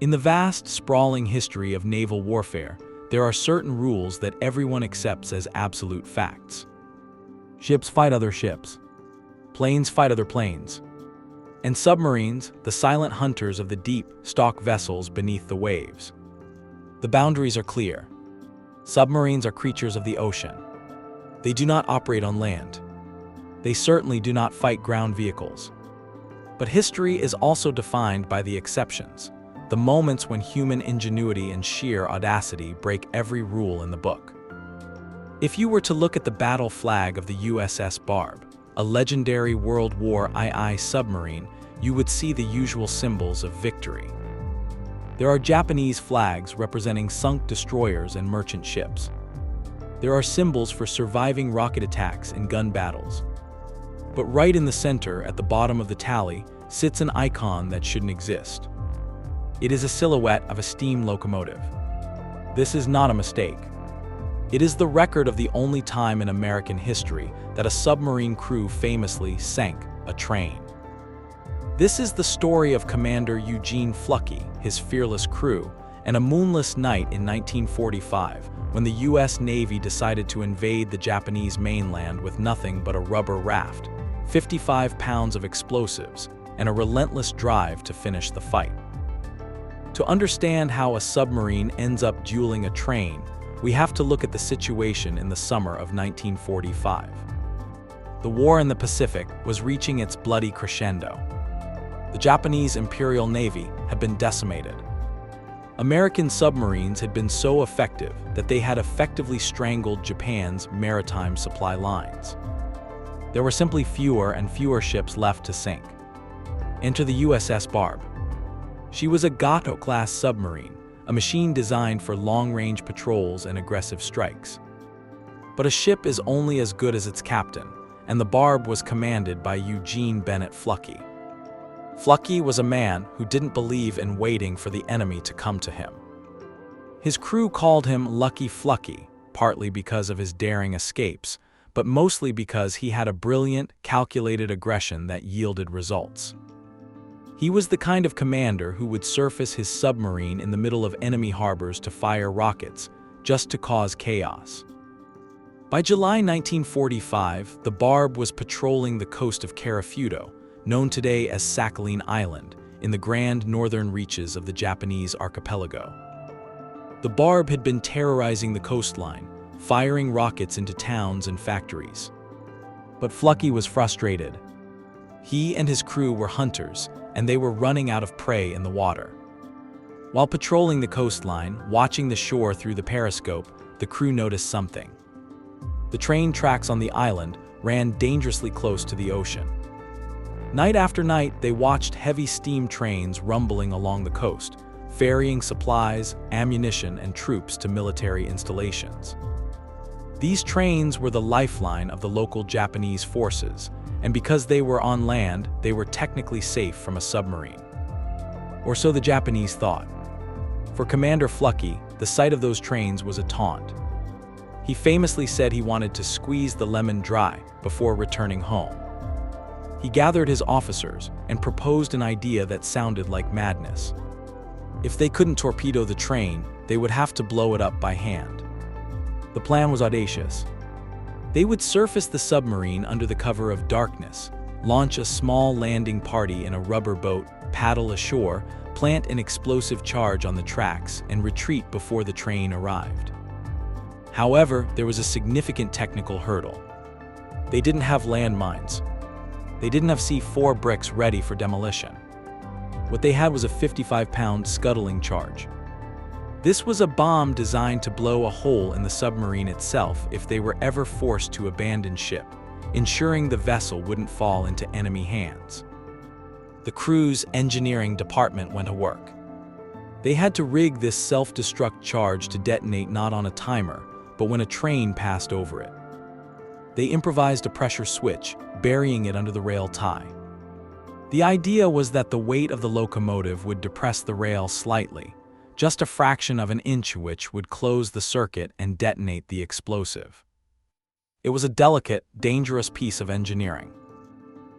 In the vast, sprawling history of naval warfare, there are certain rules that everyone accepts as absolute facts. Ships fight other ships. Planes fight other planes. And submarines, the silent hunters of the deep, stalk vessels beneath the waves. The boundaries are clear. Submarines are creatures of the ocean. They do not operate on land. They certainly do not fight ground vehicles. But history is also defined by the exceptions, the moments when human ingenuity and sheer audacity break every rule in the book. If you were to look at the battle flag of the USS Barb, a legendary World War II submarine, you would see the usual symbols of victory. There are Japanese flags representing sunk destroyers and merchant ships. There are symbols for surviving rocket attacks and gun battles. But right in the center, at the bottom of the tally, sits an icon that shouldn't exist. It is a silhouette of a steam locomotive. This is not a mistake. It is the record of the only time in American history that a submarine crew famously sank a train. This is the story of Commander Eugene Fluckey, his fearless crew, and a moonless night in 1945 when the U.S. Navy decided to invade the Japanese mainland with nothing but a rubber raft, 55 pounds of explosives, and a relentless drive to finish the fight. To understand how a submarine ends up dueling a train, we have to look at the situation in the summer of 1945. The war in the Pacific was reaching its bloody crescendo. The Japanese Imperial Navy had been decimated. American submarines had been so effective that they had effectively strangled Japan's maritime supply lines. There were simply fewer and fewer ships left to sink. Enter the USS Barb. She was a Gato-class submarine, a machine designed for long-range patrols and aggressive strikes. But a ship is only as good as its captain, and the Barb was commanded by Eugene Bennett Fluckey. Fluckey was a man who didn't believe in waiting for the enemy to come to him. His crew called him Lucky Fluckey, partly because of his daring escapes, but mostly because he had a brilliant, calculated aggression that yielded results. He was the kind of commander who would surface his submarine in the middle of enemy harbors to fire rockets, just to cause chaos. By July 1945, the Barb was patrolling the coast of Carafudo, known today as Sakhalin Island, in the grand northern reaches of the Japanese archipelago. The Barb had been terrorizing the coastline, firing rockets into towns and factories. But Fluckey was frustrated. He and his crew were hunters, and they were running out of prey in the water. While patrolling the coastline, watching the shore through the periscope, the crew noticed something. The train tracks on the island ran dangerously close to the ocean. Night after night, they watched heavy steam trains rumbling along the coast, ferrying supplies, ammunition, and troops to military installations. These trains were the lifeline of the local Japanese forces, and because they were on land, they were technically safe from a submarine. Or so the Japanese thought. For Commander Fluckey, the sight of those trains was a taunt. He famously said he wanted to squeeze the lemon dry before returning home. He gathered his officers and proposed an idea that sounded like madness. If they couldn't torpedo the train, they would have to blow it up by hand. The plan was audacious. They would surface the submarine under the cover of darkness, launch a small landing party in a rubber boat, paddle ashore, plant an explosive charge on the tracks, and retreat before the train arrived. However, there was a significant technical hurdle. They didn't have landmines. They didn't have C4 bricks ready for demolition. What they had was a 55-pound scuttling charge. This was a bomb designed to blow a hole in the submarine itself if they were ever forced to abandon ship, ensuring the vessel wouldn't fall into enemy hands. The crew's engineering department went to work. They had to rig this self-destruct charge to detonate not on a timer, but when a train passed over it. They improvised a pressure switch, burying it under the rail tie. The idea was that the weight of the locomotive would depress the rail slightly, just a fraction of an inch, which would close the circuit and detonate the explosive. It was a delicate, dangerous piece of engineering.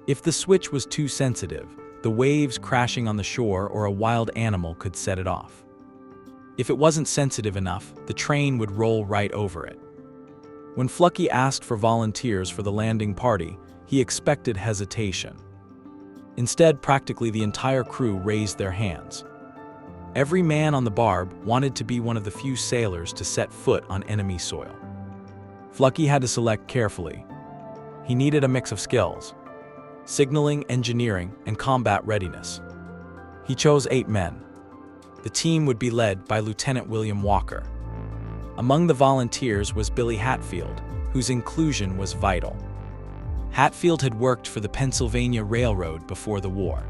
If the switch was too sensitive, the waves crashing on the shore or a wild animal could set it off. If it wasn't sensitive enough, the train would roll right over it. When Fluckey asked for volunteers for the landing party, he expected hesitation. Instead, practically the entire crew raised their hands. Every man on the Barb wanted to be one of the few sailors to set foot on enemy soil. Fluckey had to select carefully. He needed a mix of skills: signaling, engineering, and combat readiness. He chose 8 men. The team would be led by Lieutenant William Walker. Among the volunteers was Billy Hatfield, whose inclusion was vital. Hatfield had worked for the Pennsylvania Railroad before the war.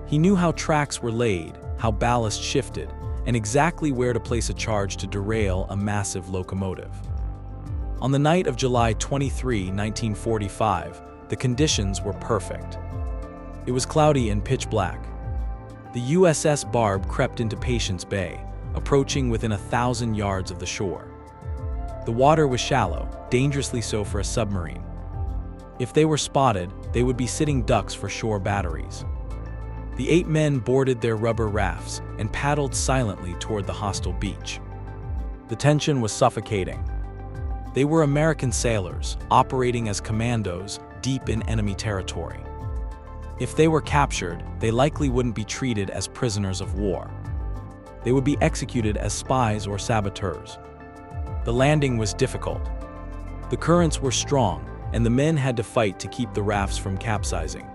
He knew how tracks were laid, how ballast shifted, and exactly where to place a charge to derail a massive locomotive. On the night of July 23, 1945, the conditions were perfect. It was cloudy and pitch black. The USS Barb crept into Patience Bay, approaching within 1,000 yards of the shore. The water was shallow, dangerously so for a submarine. If they were spotted, they would be sitting ducks for shore batteries. The 8 men boarded their rubber rafts and paddled silently toward the hostile beach. The tension was suffocating. They were American sailors, operating as commandos deep in enemy territory. If they were captured, they likely wouldn't be treated as prisoners of war. They would be executed as spies or saboteurs. The landing was difficult. The currents were strong, and the men had to fight to keep the rafts from capsizing.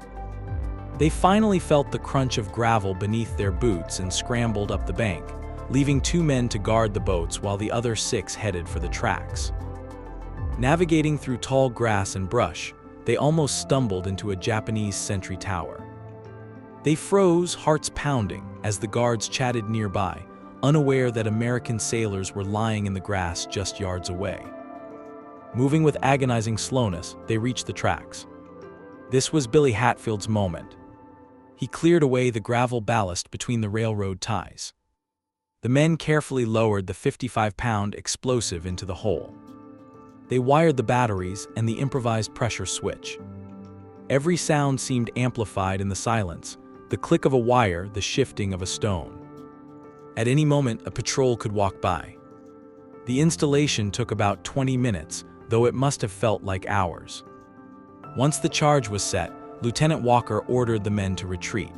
They finally felt the crunch of gravel beneath their boots and scrambled up the bank, leaving 2 men to guard the boats while the other 6 headed for the tracks. Navigating through tall grass and brush, they almost stumbled into a Japanese sentry tower. They froze, hearts pounding, as the guards chatted nearby, unaware that American sailors were lying in the grass just yards away. Moving with agonizing slowness, they reached the tracks. This was Billy Hatfield's moment. He cleared away the gravel ballast between the railroad ties. The men carefully lowered the 55-pound explosive into the hole. They wired the batteries and the improvised pressure switch. Every sound seemed amplified in the silence, the click of a wire, the shifting of a stone. At any moment, a patrol could walk by. The installation took about 20 minutes, though it must have felt like hours. Once the charge was set, Lieutenant Walker ordered the men to retreat.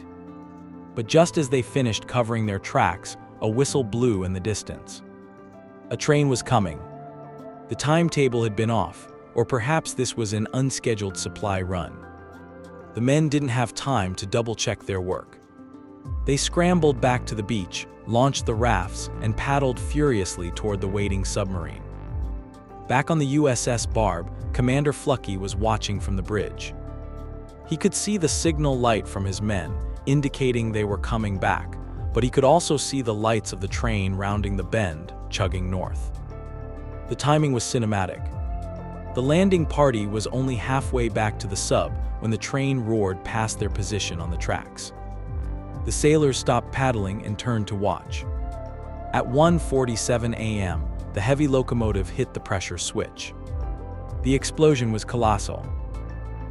But just as they finished covering their tracks, a whistle blew in the distance. A train was coming. The timetable had been off, or perhaps this was an unscheduled supply run. The men didn't have time to double-check their work. They scrambled back to the beach, launched the rafts, and paddled furiously toward the waiting submarine. Back on the USS Barb, Commander Fluckey was watching from the bridge. He could see the signal light from his men, indicating they were coming back, but he could also see the lights of the train rounding the bend, chugging north. The timing was cinematic. The landing party was only halfway back to the sub when the train roared past their position on the tracks. The sailors stopped paddling and turned to watch. At 1:47 a.m., the heavy locomotive hit the pressure switch. The explosion was colossal.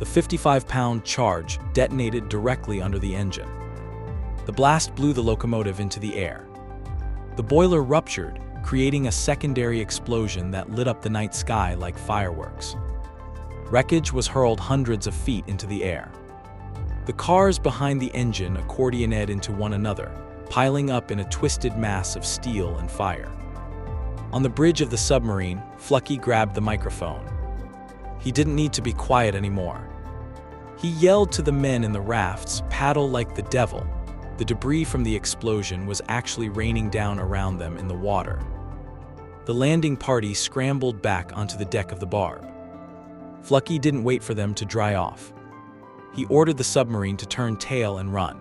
The 55-pound charge detonated directly under the engine. The blast blew the locomotive into the air. The boiler ruptured, creating a secondary explosion that lit up the night sky like fireworks. Wreckage was hurled hundreds of feet into the air. The cars behind the engine accordioned into one another, piling up in a twisted mass of steel and fire. On the bridge of the submarine, Fluckey grabbed the microphone. He didn't need to be quiet anymore. He yelled to the men in the rafts, "Paddle like the devil." The debris from the explosion was actually raining down around them in the water. The landing party scrambled back onto the deck of the Barb. Fluckey didn't wait for them to dry off. He ordered the submarine to turn tail and run.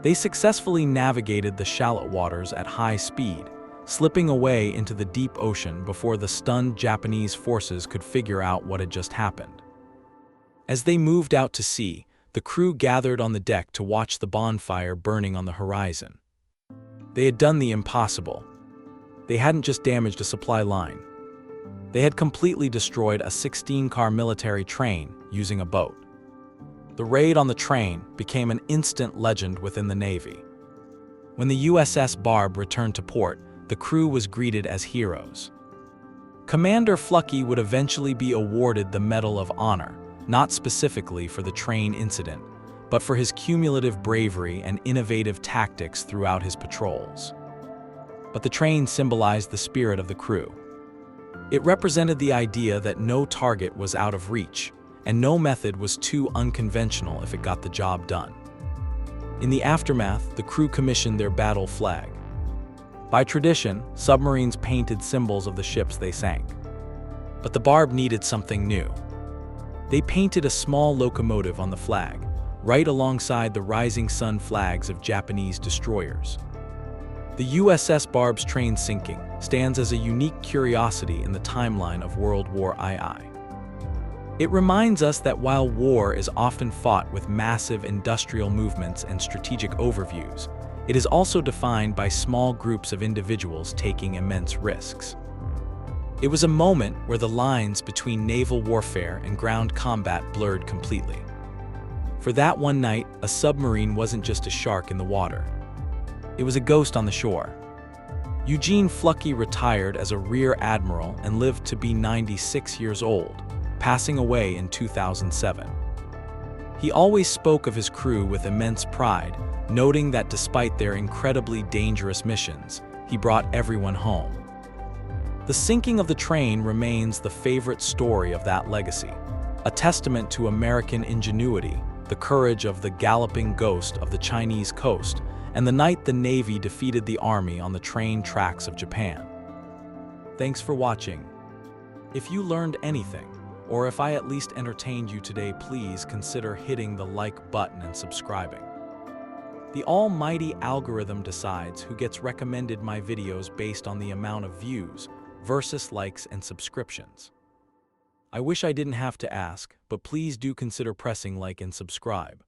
They successfully navigated the shallow waters at high speed, slipping away into the deep ocean before the stunned Japanese forces could figure out what had just happened. As they moved out to sea, the crew gathered on the deck to watch the bonfire burning on the horizon. They had done the impossible. They hadn't just damaged a supply line. They had completely destroyed a 16-car military train using a boat. The raid on the train became an instant legend within the Navy. When the USS Barb returned to port, the crew was greeted as heroes. Commander Fluckey would eventually be awarded the Medal of Honor, not specifically for the train incident, but for his cumulative bravery and innovative tactics throughout his patrols. But the train symbolized the spirit of the crew. It represented the idea that no target was out of reach, and no method was too unconventional if it got the job done. In the aftermath, the crew commissioned their battle flag. By tradition, submarines painted symbols of the ships they sank. But the Barb needed something new. They painted a small locomotive on the flag, right alongside the rising sun flags of Japanese destroyers. The USS Barb's train sinking stands as a unique curiosity in the timeline of World War II. It reminds us that while war is often fought with massive industrial movements and strategic overviews, it is also defined by small groups of individuals taking immense risks. It was a moment where the lines between naval warfare and ground combat blurred completely. For that one night, a submarine wasn't just a shark in the water. It was a ghost on the shore. Eugene Fluckey retired as a rear admiral and lived to be 96 years old, passing away in 2007. He always spoke of his crew with immense pride, noting that despite their incredibly dangerous missions, he brought everyone home. The sinking of the train remains the favorite story of that legacy, a testament to American ingenuity, the courage of the galloping ghost of the Chinese coast, and the night the Navy defeated the Army on the train tracks of Japan. Thanks for watching. If you learned anything, or if I at least entertained you today, please consider hitting the like button and subscribing. The almighty algorithm decides who gets recommended my videos based on the amount of views versus likes and subscriptions. I wish I didn't have to ask, but please do consider pressing like and subscribe.